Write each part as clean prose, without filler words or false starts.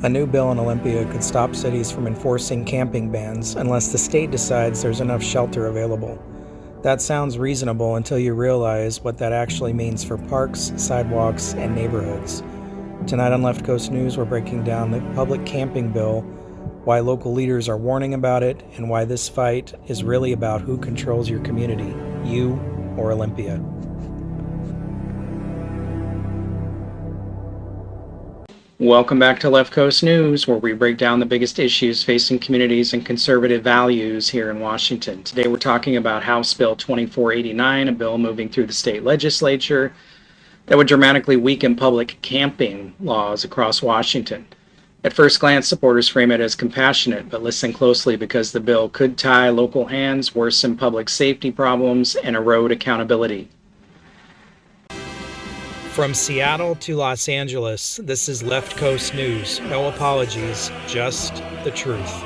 A new bill in Olympia could stop cities from enforcing camping bans unless the state decides there's enough shelter available. That sounds reasonable until you realize what that actually means for parks, sidewalks, and neighborhoods. Tonight on Left Coast News, we're breaking down the public camping bill, why local leaders are warning about it, and why this fight is really about who controls your community, you or Olympia. Welcome back to Left Coast News, where we break down the biggest issues facing communities and conservative values here in Washington. Today we're talking about House Bill 2489, a bill moving through the state legislature that would dramatically weaken public camping laws across Washington. At first glance, supporters frame it as compassionate, but listen closely because the bill could tie local hands, worsen public safety problems, and erode accountability. From Seattle to Los Angeles, this is Left Coast News. No apologies, just the truth.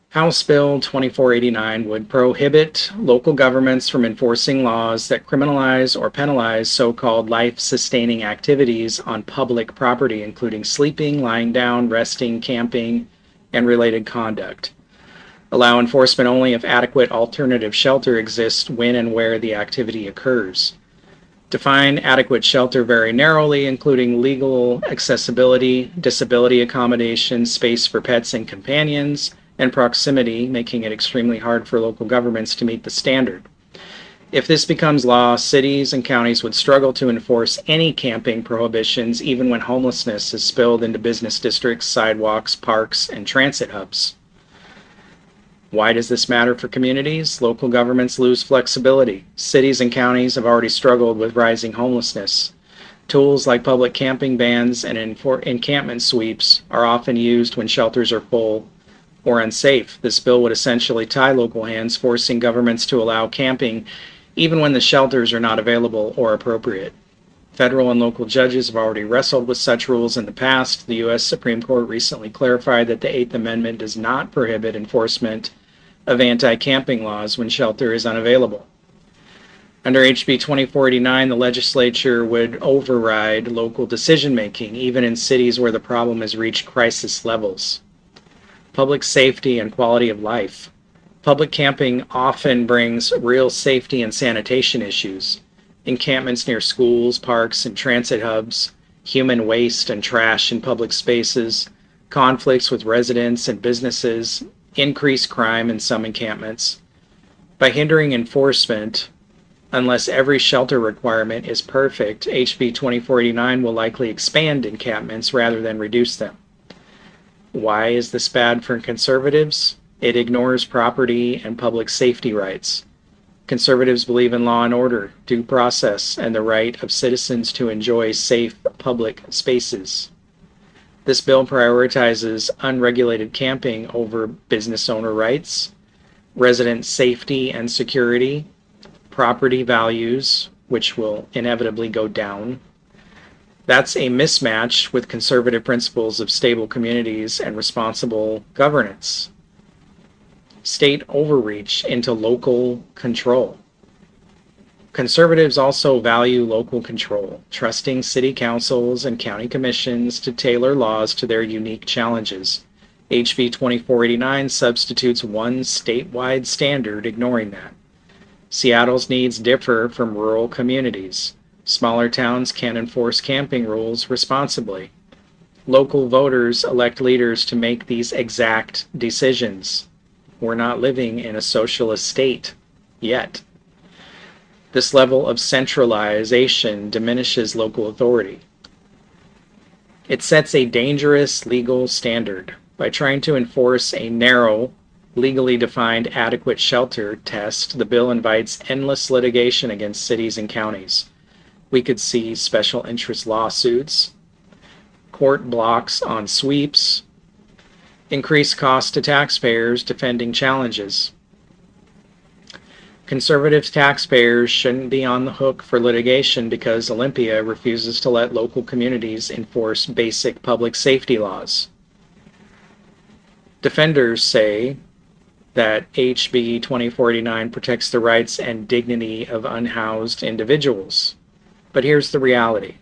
House Bill 2489 would prohibit local governments from enforcing laws that criminalize or penalize so-called life-sustaining activities on public property, including sleeping, lying down, resting, camping, and related conduct. Allow enforcement only if adequate alternative shelter exists when and where the activity occurs. Define adequate shelter very narrowly, including legal accessibility, disability accommodation, space for pets and companions, and proximity, making it extremely hard for local governments to meet the standard. If this becomes law, cities and counties would struggle to enforce any camping prohibitions, even when homelessness is spilled into business districts, sidewalks, parks, and transit hubs. Why does this matter for communities? Local governments lose flexibility. Cities and counties have already struggled with rising homelessness. Tools like public camping bans and encampment sweeps are often used when shelters are full or unsafe. This bill would essentially tie local hands, forcing governments to allow camping even when the shelters are not available or appropriate. Federal and local judges have already wrestled with such rules in the past. The U.S. Supreme Court recently clarified that the Eighth Amendment does not prohibit enforcement of anti-camping laws when shelter is unavailable. Under HB 2489, the legislature would override local decision-making, even in cities where the problem has reached crisis levels. Public safety and quality of life. Public camping often brings real safety and sanitation issues. Encampments near schools, parks, and transit hubs, human waste and trash in public spaces, conflicts with residents and businesses, increased crime in some encampments. By hindering enforcement, unless every shelter requirement is perfect, HB 2489 will likely expand encampments rather than reduce them. Why is this bad for conservatives? It ignores property and public safety rights. Conservatives believe in law and order, due process, and the right of citizens to enjoy safe public spaces. This bill prioritizes unregulated camping over business owner rights, resident safety and security, property values, which will inevitably go down. That's a mismatch with conservative principles of stable communities and responsible governance. State overreach into local control. Conservatives also value local control, trusting city councils and county commissions to tailor laws to their unique challenges. HB 2489 substitutes one statewide standard, ignoring that. Seattle's needs differ from rural communities. Smaller towns can enforce camping rules responsibly. Local voters elect leaders to make these exact decisions. We're not living in a socialist state yet. This level of centralization diminishes local authority. It sets a dangerous legal standard. By trying to enforce a narrow, legally defined adequate shelter test, the bill invites endless litigation against cities and counties. We could see special interest lawsuits, court blocks on sweeps, increased costs to taxpayers defending challenges. Conservative taxpayers shouldn't be on the hook for litigation because Olympia refuses to let local communities enforce basic public safety laws. Defenders say that HB 2049 protects the rights and dignity of unhoused individuals. But here's the reality.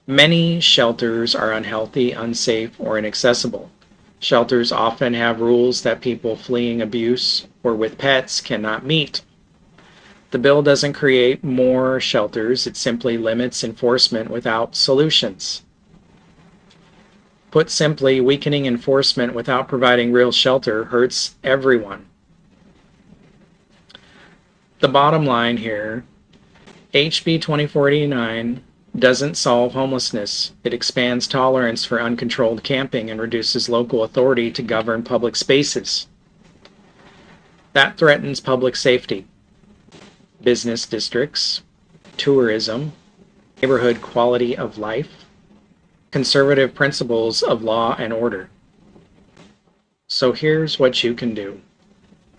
Many shelters are unhealthy, unsafe, or inaccessible. Shelters often have rules that people fleeing abuse or with pets cannot meet. The bill doesn't create more shelters, it simply limits enforcement without solutions. Put simply, weakening enforcement without providing real shelter hurts everyone. The bottom line here, HB 2489 doesn't solve homelessness. It expands tolerance for uncontrolled camping and reduces local authority to govern public spaces. That threatens public safety, business districts, tourism, neighborhood quality of life, conservative principles of law and order. So here's what you can do.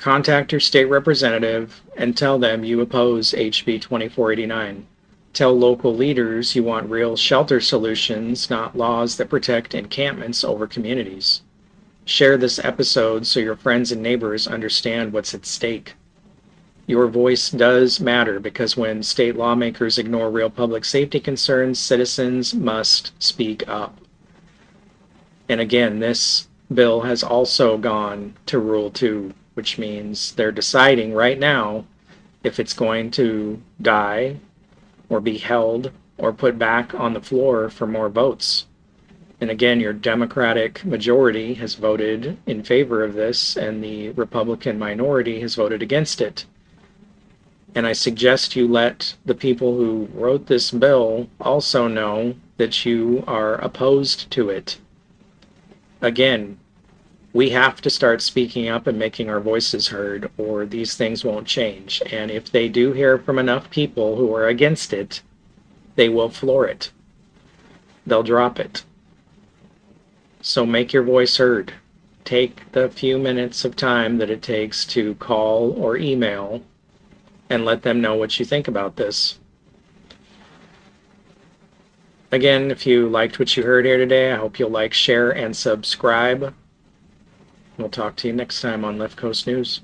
Contact your state representative and tell them you oppose HB 2489. Tell local leaders you want real shelter solutions, not laws that protect encampments over communities. Share this episode so your friends and neighbors understand what's at stake. Your voice does matter because when state lawmakers ignore real public safety concerns, citizens must speak up. And again, this bill has also gone to Rule 2, which means they're deciding right now if it's going to die or be held or put back on the floor for more votes. And again, your Democratic majority has voted in favor of this, and the Republican minority has voted against it. And I suggest you let the people who wrote this bill also know that you are opposed to it. Again, we have to start speaking up and making our voices heard, or these things won't change. And if they do hear from enough people who are against it, they will floor it. They'll drop it. So make your voice heard. Take the few minutes of time that it takes to call or email and let them know what you think about this. Again, if you liked what you heard here today, I hope you'll like, share, and subscribe. We'll talk to you next time on Left Coast News.